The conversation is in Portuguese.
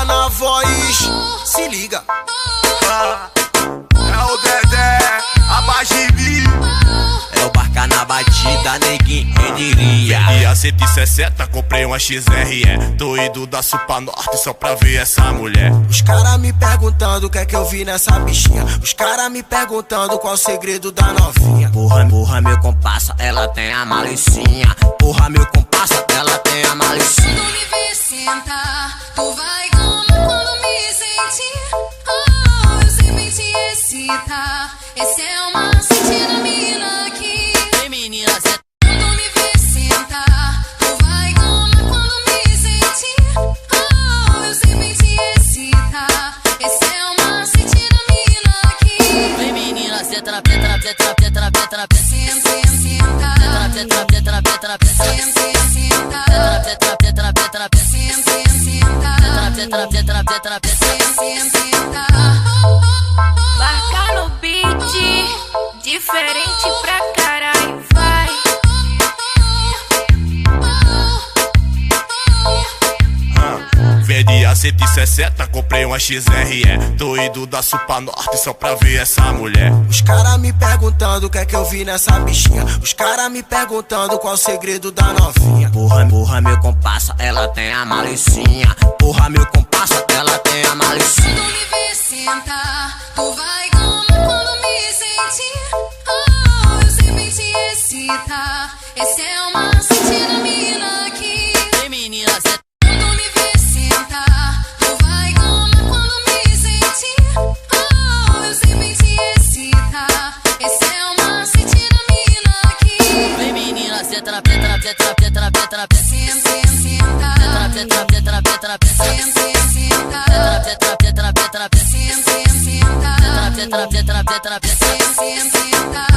tá na voz, se liga. É o Dedé, a Bajibi. É o Barca na batida, neguinho, quem diria? E a 160, comprei uma XRE. Tô indo da Supa Norte só pra ver essa mulher. Os cara me perguntando o que é que eu vi nessa bichinha. Os cara me perguntando qual o segredo da novinha. Porra, meu compasso, ela tem a malicinha. Porra, meu compasso, ela tem a malicinha. Quando me vê sentar, tu vai como quando me sentir. Oh, eu sempre te excitar. Esse é uma sentida mina aqui. Ei, menina, cê Quando me vê sentar, tu vai como quando me sentir. Oh, eu sempre te excitar. Esse é uma sentida mina aqui. vem, menina, cê trapeta. Senta, senta. Barca no beat, diferente pra caralho, vai. Vendi a 160, comprei uma XRE. Tô indo da Supa Norte só pra ver essa mulher. Os cara me perguntando o que é que eu vi nessa bichinha. Os cara me perguntando qual o segredo da novinha. Porra, meu compasso, ela tem a malicinha. Porra, meu compasso, ela tem a malicinha. Quando me vê sentar, tu vai como quando me sentir. Oh, eu sempre te excitar. Esse é uma sentida mina aqui. Ei, menina, cê Quando me vê sentar, tu vai como quando me sentir. Oh, eu sempre te excitar. Esse é uma sentida mina aqui. vem, menina, cê trapeta. Senta, senta. Senta, senta.